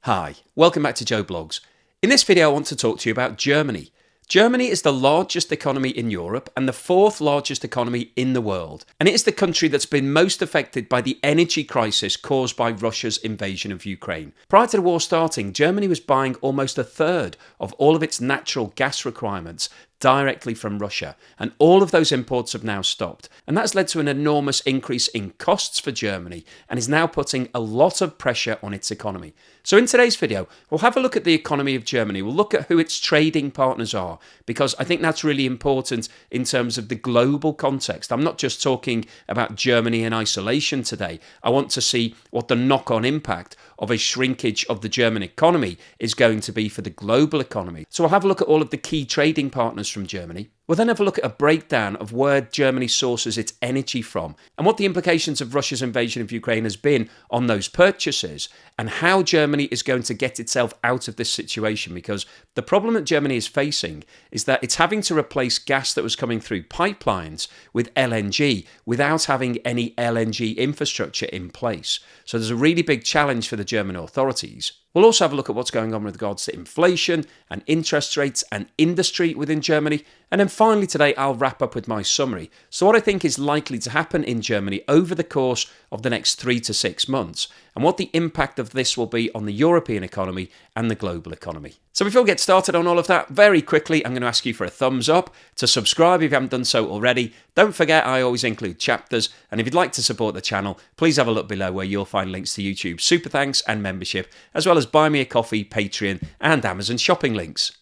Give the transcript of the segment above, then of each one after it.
Hi, welcome back to Joe Blogs. In this video I want to talk to you about Germany. Germany is the largest economy in Europe and the fourth largest economy in the world. And it is the country that's been most affected by the energy crisis caused by Russia's invasion of Ukraine. Prior to the war starting, Germany was buying almost a third of all of its natural gas requirements directly from Russia, and all of those imports have now stopped, and that's led to an enormous increase in costs for Germany and is now putting a lot of pressure on its economy. So in today's video we'll have a look at the economy of Germany. We'll look at who its trading partners are, because I think that's really important in terms of the global context. I'm not just talking about Germany in isolation today. I want to see what the knock-on impact of a shrinkage of the German economy is going to be for the global economy. So we'll have a look at all of the key trading partners from Germany. We'll then have a look at a breakdown of where Germany sources its energy from and what the implications of Russia's invasion of Ukraine has been on those purchases, and how Germany is going to get itself out of this situation, because the problem that Germany is facing is that it's having to replace gas that was coming through pipelines with LNG without having any LNG infrastructure in place. So there's a really big challenge for the German authorities. We'll also have a look at what's going on with regards to inflation and interest rates and industry within Germany. And then finally today I'll wrap up with my summary. So what I think is likely to happen in Germany over the course of the next 3 to 6 months, and what the impact of this will be on the European economy and the global economy. So before we get started on all of that, very quickly I'm going to ask you for a thumbs up, to subscribe if you haven't done so already. Don't forget I always include chapters, and if you'd like to support the channel, please have a look below where you'll find links to YouTube super thanks and membership, as well as Buy Me a Coffee, Patreon and Amazon shopping links.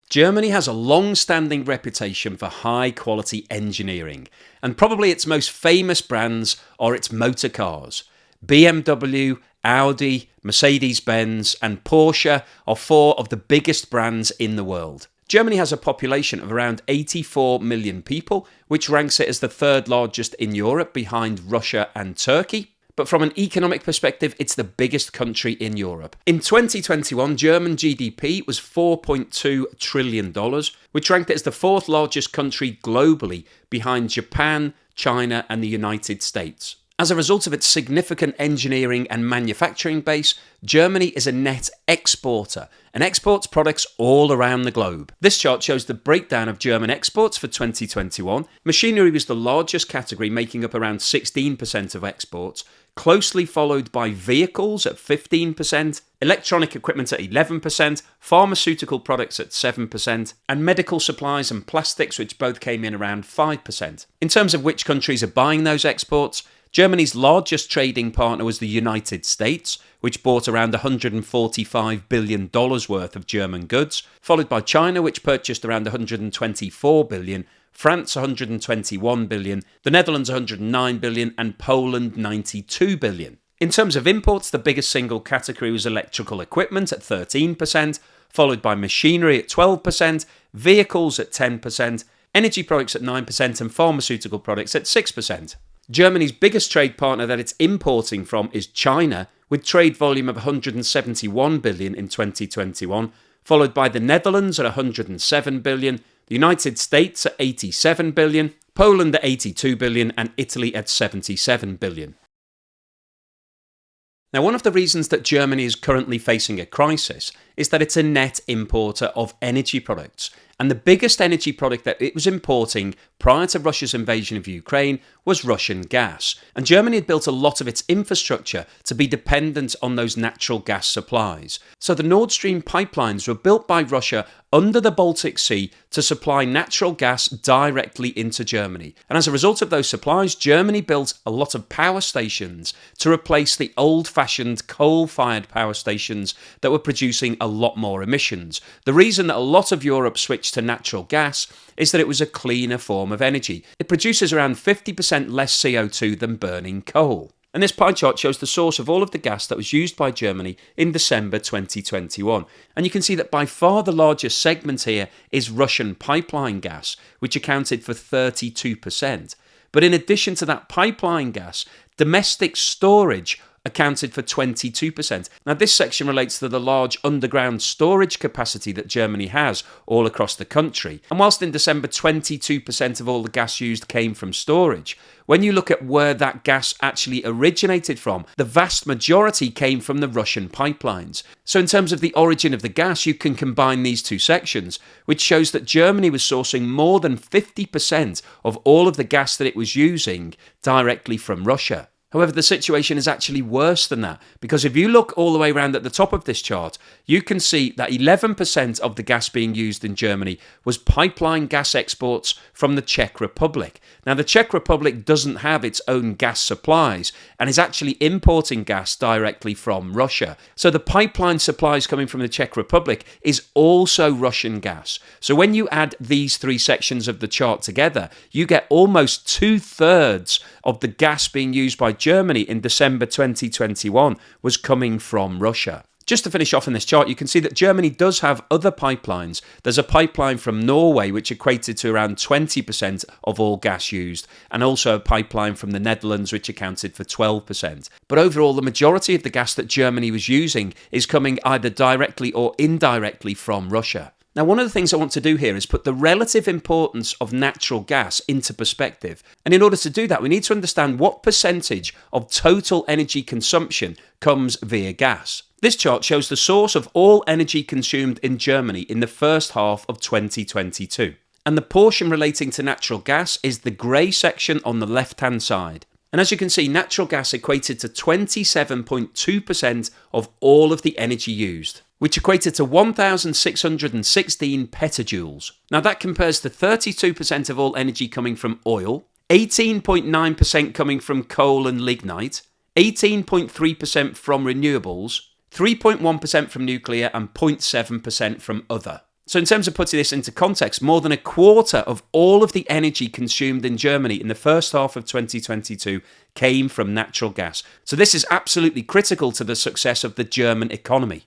Germany has a long-standing reputation for high-quality engineering, and probably its most famous brands are its motor cars. BMW, Audi, Mercedes-Benz and Porsche are four of the biggest brands in the world. Germany has a population of around 84 million people, which ranks it as the third largest in Europe behind Russia and Turkey. But from an economic perspective, it's the biggest country in Europe. In 2021, German GDP was $4.2 trillion, which ranked it as the fourth largest country globally behind Japan, China and the United States. As a result of its significant engineering and manufacturing base, Germany is a net exporter and exports products all around the globe. This chart shows the breakdown of German exports for 2021. Machinery was the largest category, making up around 16% of exports, closely followed by vehicles at 15%, electronic equipment at 11%, pharmaceutical products at 7%, and medical supplies and plastics, which both came in around 5%. In terms of which countries are buying those exports, Germany's largest trading partner was the United States, which bought around $145 billion worth of German goods, followed by China, which purchased around $124 billion, France $121 billion, the Netherlands $109 billion, and Poland $92 billion. In terms of imports, the biggest single category was electrical equipment at 13%, followed by machinery at 12%, vehicles at 10%, energy products at 9%, and pharmaceutical products at 6%. Germany's biggest trade partner that it's importing from is China, with trade volume of $171 billion in 2021, followed by the Netherlands at $107 billion, the United States at $87 billion, Poland at $82 billion, and Italy at $77 billion. Now, one of the reasons that Germany is currently facing a crisis is that it's a net importer of energy products. And the biggest energy product that it was importing prior to Russia's invasion of Ukraine was Russian gas. And Germany had built a lot of its infrastructure to be dependent on those natural gas supplies. So the Nord Stream pipelines were built by Russia under the Baltic Sea to supply natural gas directly into Germany. And as a result of those supplies, Germany built a lot of power stations to replace the old-fashioned coal-fired power stations that were producing a lot more emissions. The reason that a lot of Europe switched to natural gas is that it was a cleaner form of energy. It produces around 50% less CO2 than burning coal. And this pie chart shows the source of all of the gas that was used by Germany in December 2021. And you can see that by far the largest segment here is Russian pipeline gas, which accounted for 32%. But in addition to that pipeline gas, domestic storage accounted for 22%. Now, this section relates to the large underground storage capacity that Germany has all across the country. And whilst in December 22% of all the gas used came from storage, when you look at where that gas actually originated from, the vast majority came from the Russian pipelines. So in terms of the origin of the gas, you can combine these two sections, which shows that Germany was sourcing more than 50% of all of the gas that it was using directly from Russia. However, the situation is actually worse than that, because if you look all the way around at the top of this chart, you can see that 11% of the gas being used in Germany was pipeline gas exports from the Czech Republic. Now, the Czech Republic doesn't have its own gas supplies and is actually importing gas directly from Russia. So the pipeline supplies coming from the Czech Republic is also Russian gas. So when you add these three sections of the chart together, you get almost 2/3 of the gas being used by Germany in December 2021 was coming from Russia. Just to finish off in this chart, you can see that Germany does have other pipelines. There's a pipeline from Norway, which equated to around 20% of all gas used, and also a pipeline from the Netherlands, which accounted for 12%. But overall, the majority of the gas that Germany was using is coming either directly or indirectly from Russia. Now, one of the things I want to do here is put the relative importance of natural gas into perspective. And in order to do that, we need to understand what percentage of total energy consumption comes via gas. This chart shows the source of all energy consumed in Germany in the first half of 2022. And the portion relating to natural gas is the grey section on the left-hand side. And as you can see, natural gas equated to 27.2% of all of the energy used, which equated to 1,616 petajoules. Now that compares to 32% of all energy coming from oil, 18.9% coming from coal and lignite, 18.3% from renewables, 3.1% from nuclear, and 0.7% from other. So in terms of putting this into context, more than a quarter of all of the energy consumed in Germany in the first half of 2022 came from natural gas. So this is absolutely critical to the success of the German economy.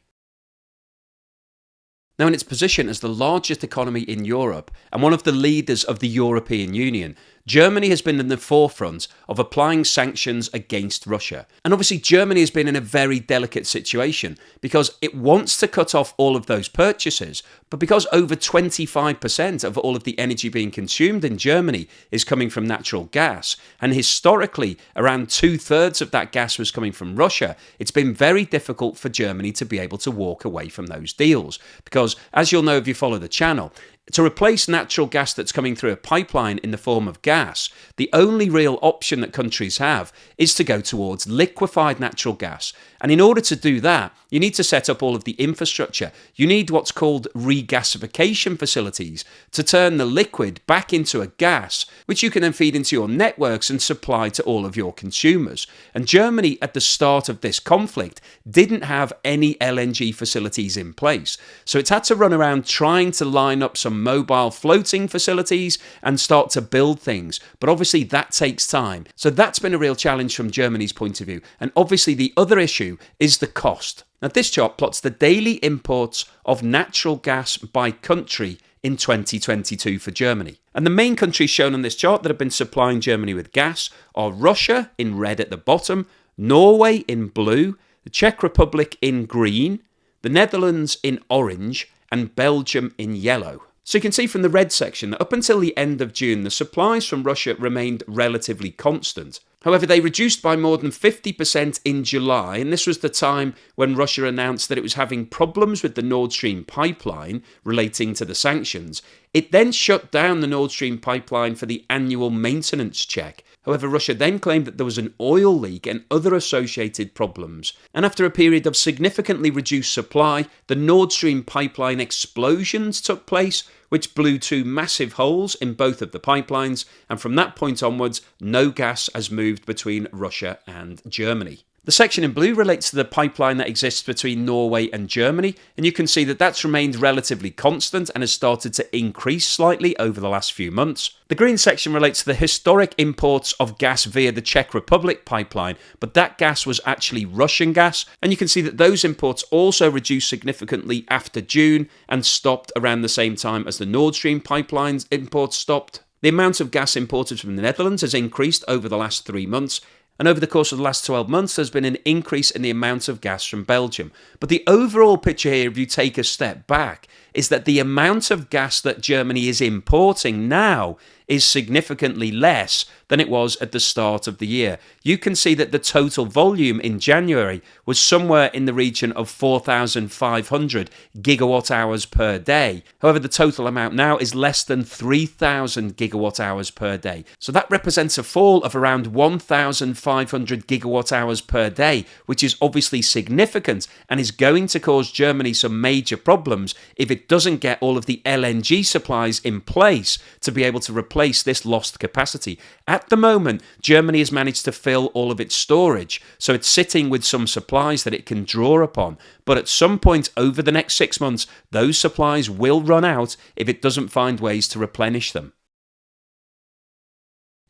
Now, in its position as the largest economy in Europe and one of the leaders of the European Union, Germany has been in the forefront of applying sanctions against Russia. And obviously, Germany has been in a very delicate situation because it wants to cut off all of those purchases, but because over 25% of all of the energy being consumed in Germany is coming from natural gas, and historically around 2/3 of that gas was coming from Russia, it's been very difficult for Germany to be able to walk away from those deals. Because, as you'll know if you follow the channel, to replace natural gas that's coming through a pipeline in the form of gas, the only real option that countries have is to go towards liquefied natural gas. And in order to do that, you need to set up all of the infrastructure. You need what's called regasification facilities to turn the liquid back into a gas, which you can then feed into your networks and supply to all of your consumers. And Germany, at the start of this conflict, didn't have any LNG facilities in place. So it's had to run around trying to line up some mobile floating facilities and start to build things. But obviously that takes time. So that's been a real challenge from Germany's point of view. And obviously the other issue is the cost. Now this chart plots the daily imports of natural gas by country in 2022 for Germany. And the main countries shown on this chart that have been supplying Germany with gas are Russia in red at the bottom, Norway in blue, the Czech Republic in green, the Netherlands in orange, and Belgium in yellow. So you can see from the red section that up until the end of June, the supplies from Russia remained relatively constant. However, they reduced by more than 50% in July, and this was the time when Russia announced that it was having problems with the Nord Stream pipeline relating to the sanctions. It then shut down the Nord Stream pipeline for the annual maintenance check. However, Russia then claimed that there was an oil leak and other associated problems. And after a period of significantly reduced supply, the Nord Stream pipeline explosions took place, which blew two massive holes in both of the pipelines. And from that point onwards, no gas has moved between Russia and Germany. The section in blue relates to the pipeline that exists between Norway and Germany, and you can see that that's remained relatively constant and has started to increase slightly over the last few months. The green section relates to the historic imports of gas via the Czech Republic pipeline, but that gas was actually Russian gas, and you can see that those imports also reduced significantly after June and stopped around the same time as the Nord Stream pipeline's imports stopped. The amount of gas imported from the Netherlands has increased over the last 3 months, And over the course of the last 12 months, there's been an increase in the amount of gas from Belgium. But the overall picture here, if you take a step back, is that the amount of gas that Germany is importing now is significantly less than it was at the start of the year. You can see that the total volume in January was somewhere in the region of 4,500 gigawatt hours per day. However, the total amount now is less than 3,000 gigawatt hours per day. So that represents a fall of around 1,500 gigawatt hours per day, which is obviously significant and is going to cause Germany some major problems if it doesn't get all of the LNG supplies in place to be able to replace this lost capacity. At the moment, Germany has managed to fill all of its storage, so it's sitting with some supplies that it can draw upon. But at some point over the next 6 months, those supplies will run out if it doesn't find ways to replenish them.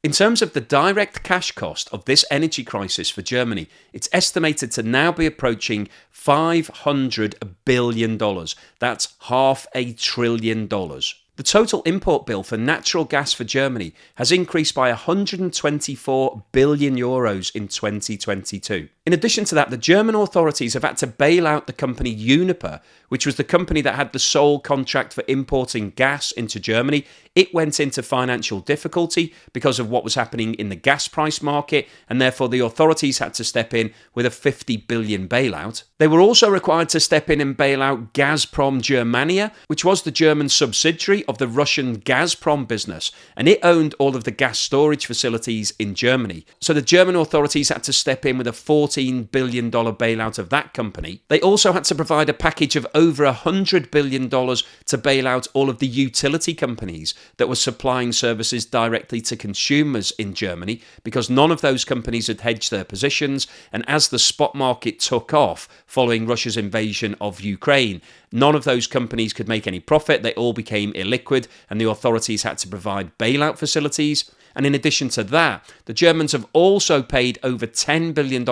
In terms of the direct cash cost of this energy crisis for Germany, it's estimated to now be approaching $500 billion. That's $500 billion. The total import bill for natural gas for Germany has increased by 124 billion euros in 2022. In addition to that, the German authorities have had to bail out the company UNIPER, which was the company that had the sole contract for importing gas into Germany. It went into financial difficulty because of what was happening in the gas price market, and therefore the authorities had to step in with a 50 billion bailout. They were also required to step in and bail out Gazprom Germania, which was the German subsidiary of the Russian Gazprom business, and it owned all of the gas storage facilities in Germany. So the German authorities had to step in with a $14 billion bailout of that company. They also had to provide a package of over $100 billion to bail out all of the utility companies that were supplying services directly to consumers in Germany, because none of those companies had hedged their positions, and as the spot market took off following Russia's invasion of Ukraine, none of those companies could make any profit. They all became illiquid, and the authorities had to provide bailout facilities. And in addition to that, the Germans have also paid over $10 billion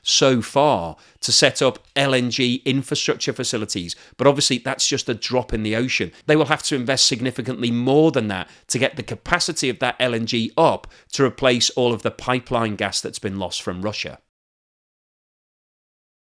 so far to set up LNG infrastructure facilities. But obviously, that's just a drop in the ocean. They will have to invest significantly more than that to get the capacity of that LNG up to replace all of the pipeline gas that's been lost from Russia.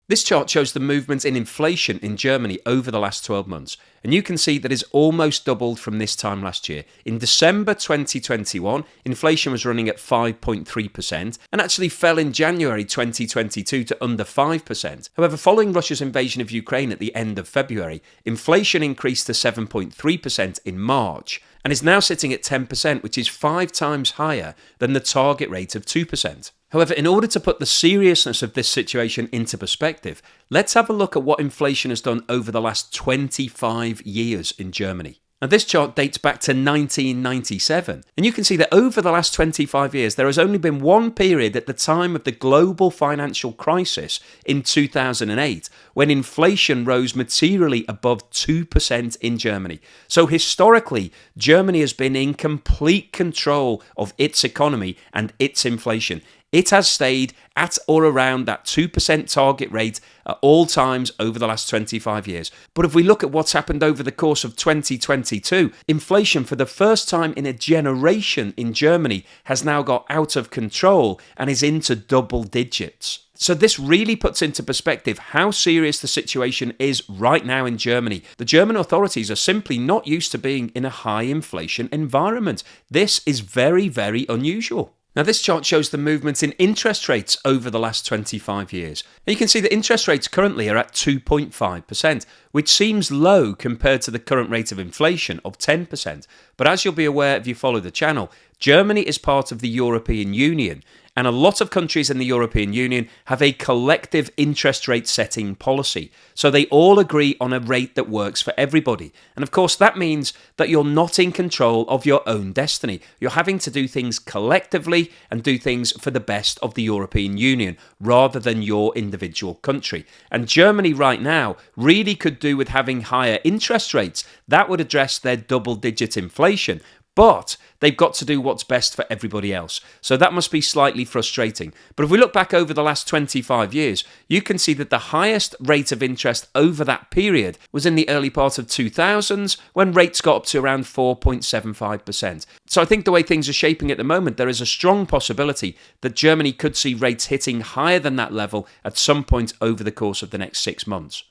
This chart shows the movement in inflation in Germany over the last 12 months, and you can see that it's almost doubled from this time last year. In December 2021, inflation was running at 5.3% and actually fell in January 2022 to under 5%. However, following Russia's invasion of Ukraine at the end of February, inflation increased to 7.3% in March and is now sitting at 10%, which is 5 times higher than the target rate of 2%. However, in order to put the seriousness of this situation into perspective, let's have a look at what inflation has done over the last 25 years in Germany. Now, this chart dates back to 1997, and you can see that over the last 25 years, there has only been one period at the time of the global financial crisis in 2008, when inflation rose materially above 2% in Germany. So historically, Germany has been in complete control of its economy and its inflation. It has stayed at or around that 2% target rate at all times over the last 25 years. But if we look at what's happened over the course of 2022, inflation for the first time in a generation in Germany has now got out of control and is into double digits. So this really puts into perspective how serious the situation is right now in Germany. The German authorities are simply not used to being in a high inflation environment. This is very, very unusual. Now, this chart shows the movement in interest rates over the last 25 years. And you can see that interest rates currently are at 2.5%, which seems low compared to the current rate of inflation of 10%. But as you'll be aware if you follow the channel, Germany is part of the European Union, and a lot of countries in the European Union have a collective interest rate setting policy. So they all agree on a rate that works for everybody. And of course, that means that you're not in control of your own destiny. You're having to do things collectively and do things for the best of the European Union rather than your individual country. And Germany right now really could do with having higher interest rates. That would address their double-digit inflation. But they've got to do what's best for everybody else. So that must be slightly frustrating. But if we look back over the last 25 years, you can see that the highest rate of interest over that period was in the early part of 2000s when rates got up to around 4.75%. So I think the way things are shaping at the moment, there is a strong possibility that Germany could see rates hitting higher than that level at some point over the course of the next 6 months.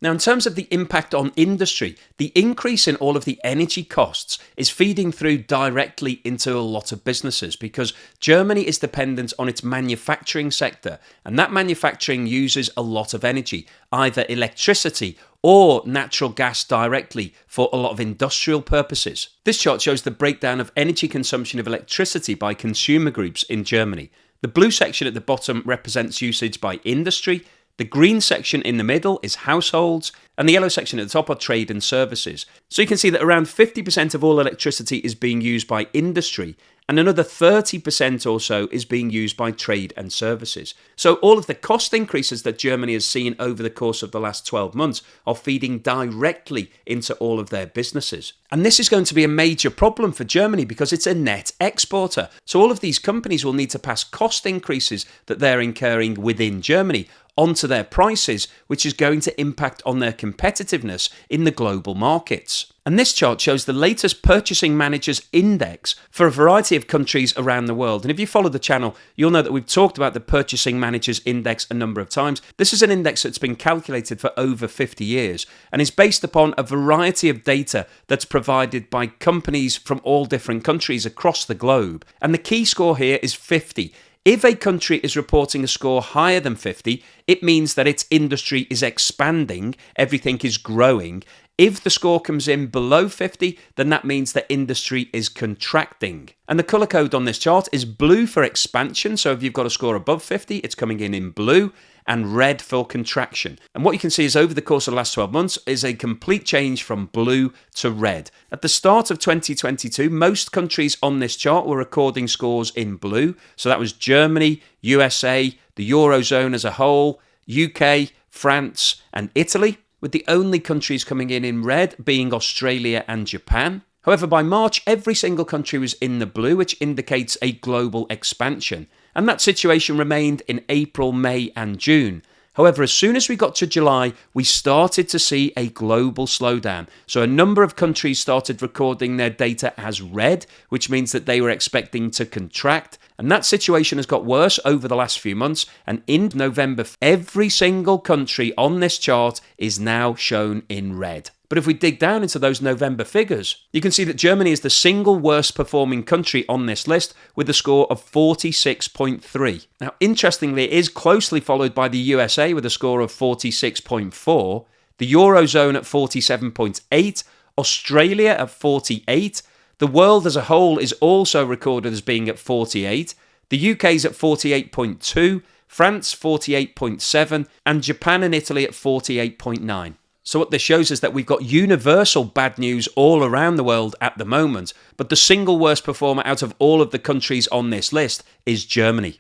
Now, in terms of the impact on industry, the increase in all of the energy costs is feeding through directly into a lot of businesses because Germany is dependent on its manufacturing sector, and that manufacturing uses a lot of energy, either electricity or natural gas directly for a lot of industrial purposes. This chart shows the breakdown of energy consumption of electricity by consumer groups in Germany. The blue section at the bottom represents usage by industry. The green section in the middle is households, and the yellow section at the top are trade and services. So you can see that around 50% of all electricity is being used by industry, and another 30% or so is being used by trade and services. So all of the cost increases that Germany has seen over the course of the last 12 months are feeding directly into all of their businesses. And this is going to be a major problem for Germany because it's a net exporter. So all of these companies will need to pass cost increases that they're incurring within Germany onto their prices, which is going to impact on their competitiveness in the global markets. And this chart shows the latest Purchasing Managers Index for a variety of countries around the world. And if you follow the channel, you'll know that we've talked about the Purchasing Managers Index a number of times. This is an index that's been calculated for over 50 years and is based upon a variety of data that's provided by companies from all different countries across the globe. And the key score here is 50. If a country is reporting a score higher than 50, it means that its industry is expanding, everything is growing. If the score comes in below 50, then that means that industry is contracting. And the colour code on this chart is blue for expansion, so if you've got a score above 50, it's coming in blue, and red for contraction. And what you can see is over the course of the last 12 months is a complete change from blue to red. At the start of 2022, most countries on this chart were recording scores in blue. So that was Germany, USA, the Eurozone as a whole, UK, France, and Italy, with the only countries coming in red being Australia and Japan. However, by March, every single country was in the blue, which indicates a global expansion. And that situation remained in April, May, and June. However, as soon as we got to July, we started to see a global slowdown. So a number of countries started recording their data as red, which means that they were expecting to contract. And that situation has got worse over the last few months. And in November, every single country on this chart is now shown in red. But if we dig down into those November figures, you can see that Germany is the single worst performing country on this list with a score of 46.3. Now, interestingly, it is closely followed by the USA with a score of 46.4, the Eurozone at 47.8, Australia at 48, the world as a whole is also recorded as being at 48, the UK's at 48.2, France 48.7, and Japan and Italy at 48.9. So what this shows is that we've got universal bad news all around the world at the moment, but the single worst performer out of all of the countries on this list is Germany.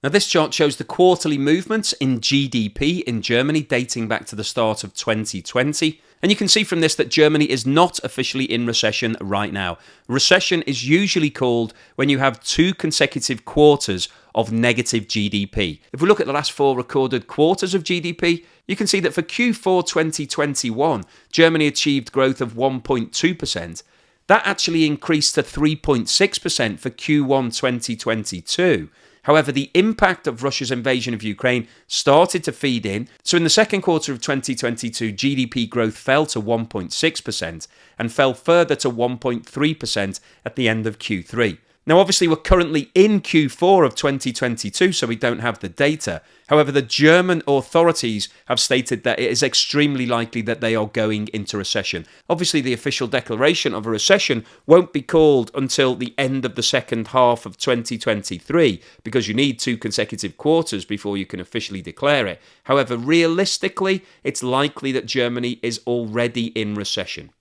Now this chart shows the quarterly movements in GDP in Germany dating back to the start of 2020. And you can see from this that Germany is not officially in recession right now. Recession is usually called when you have 2 consecutive quarters of negative GDP. If we look at the last 4 recorded quarters of GDP, you can see that for Q4 2021, Germany achieved growth of 1.2%. That actually increased to 3.6% for Q1 2022. However, the impact of Russia's invasion of Ukraine started to feed in. So in the second quarter of 2022, GDP growth fell to 1.6% and fell further to 1.3% at the end of Q3. Now, obviously, we're currently in Q4 of 2022, so we don't have the data. However, the German authorities have stated that it is extremely likely that they are going into recession. Obviously, the official declaration of a recession won't be called until the end of the second half of 2023, because you need 2 consecutive quarters before you can officially declare it. However, realistically, it's likely that Germany is already in recession.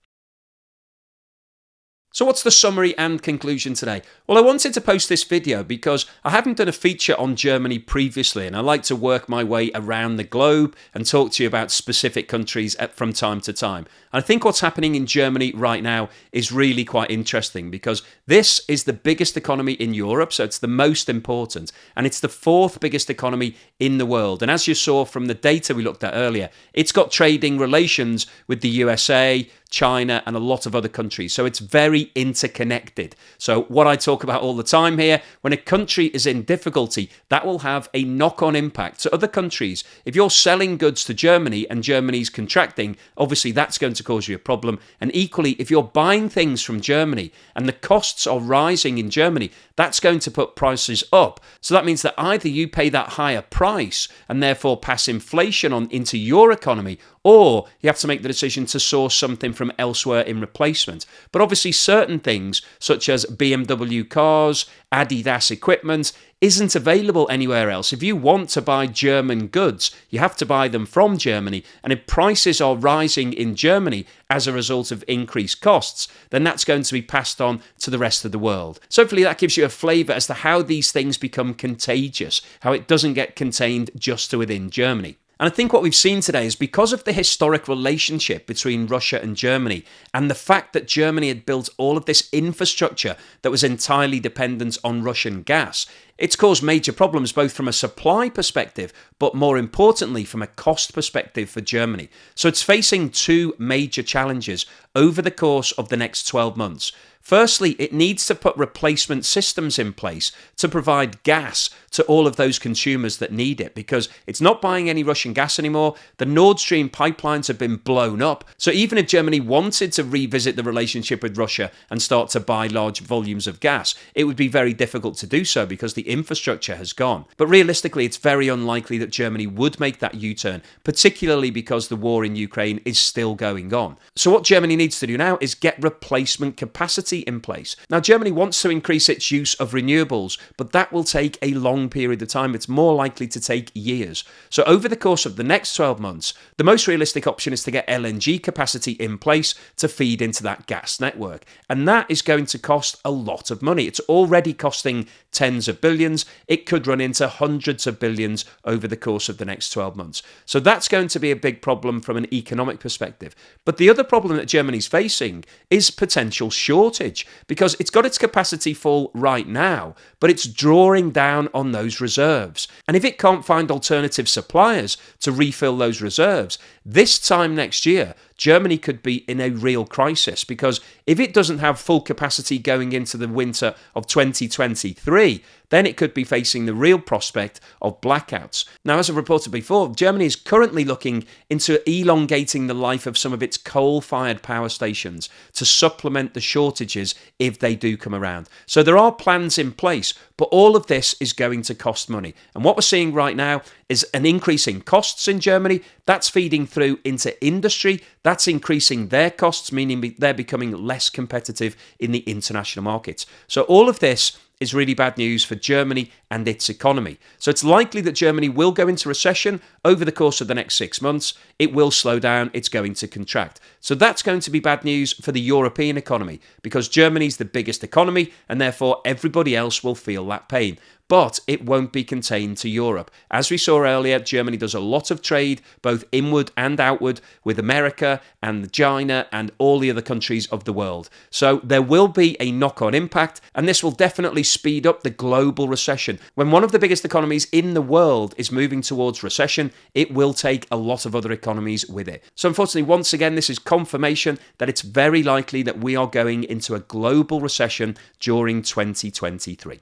So what's the summary and conclusion today? Well, I wanted to post this video because I haven't done a feature on Germany previously, and I like to work my way around the globe and talk to you about specific countries from time to time. And I think what's happening in Germany right now is really quite interesting because this is the biggest economy in Europe, so it's the most important, and it's the fourth biggest economy in the world. And as you saw from the data we looked at earlier, it's got trading relations with the USA, China, and a lot of other countries. So it's very interconnected. So what I talk about all the time here, when a country is in difficulty, that will have a knock-on impact to other countries. If you're selling goods to Germany and Germany's contracting, obviously that's going to cause you a problem. And equally, if you're buying things from Germany and the costs are rising in Germany, that's going to put prices up. So that means that either you pay that higher price and therefore pass inflation on into your economy, or you have to make the decision to source something from elsewhere in replacement. But obviously certain things, such as BMW cars, Adidas equipment, isn't available anywhere else. If you want to buy German goods, you have to buy them from Germany. And if prices are rising in Germany as a result of increased costs, then that's going to be passed on to the rest of the world. So hopefully that gives you a flavour as to how these things become contagious, how it doesn't get contained just to within Germany. And I think what we've seen today is because of the historic relationship between Russia and Germany and the fact that Germany had built all of this infrastructure that was entirely dependent on Russian gas, it's caused major problems both from a supply perspective, but more importantly from a cost perspective for Germany. So it's facing two major challenges over the course of the next 12 months. Firstly, it needs to put replacement systems in place to provide gas to all of those consumers that need it, because it's not buying any Russian gas anymore. The Nord Stream pipelines have been blown up. So even if Germany wanted to revisit the relationship with Russia and start to buy large volumes of gas, it would be very difficult to do so because the infrastructure has gone. But realistically, it's very unlikely that Germany would make that U-turn, particularly because the war in Ukraine is still going on. So what Germany needs to do now is get replacement capacity in place. Now, Germany wants to increase its use of renewables, but that will take a long period of time. It's more likely to take years. So over the course of the next 12 months, the most realistic option is to get LNG capacity in place to feed into that gas network. And that is going to cost a lot of money. It's already costing tens of billions. It could run into hundreds of billions over the course of the next 12 months. So that's going to be a big problem from an economic perspective. But the other problem that Germany's facing is potential shortage, because it's got its capacity full right now, but it's drawing down on those reserves. And if it can't find alternative suppliers to refill those reserves, this time next year, Germany could be in a real crisis, because if it doesn't have full capacity going into the winter of 2023, then it could be facing the real prospect of blackouts. Now, as I've reported before, Germany is currently looking into elongating the life of some of its coal-fired power stations to supplement the shortages if they do come around. So there are plans in place, but all of this is going to cost money. And what we're seeing right now is an increase in costs in Germany. That's feeding through into industry. That's increasing their costs, meaning they're becoming less competitive in the international markets. So all of this is really bad news for Germany and its economy. So it's likely that Germany will go into recession over the course of the next 6 months. It will slow down. It's going to contract. So that's going to be bad news for the European economy, because Germany's the biggest economy and therefore everybody else will feel that pain. But it won't be contained to Europe. As we saw earlier, Germany does a lot of trade, both inward and outward, with America and China and all the other countries of the world. So there will be a knock-on impact, and this will definitely speed up the global recession. When one of the biggest economies in the world is moving towards recession, it will take a lot of other economies with it. So unfortunately, once again, this is confirmation that it's very likely that we are going into a global recession during 2023.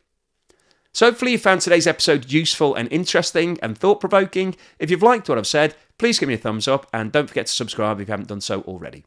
So hopefully you found today's episode useful and interesting and thought-provoking. If you've liked what I've said, please give me a thumbs up and don't forget to subscribe if you haven't done so already.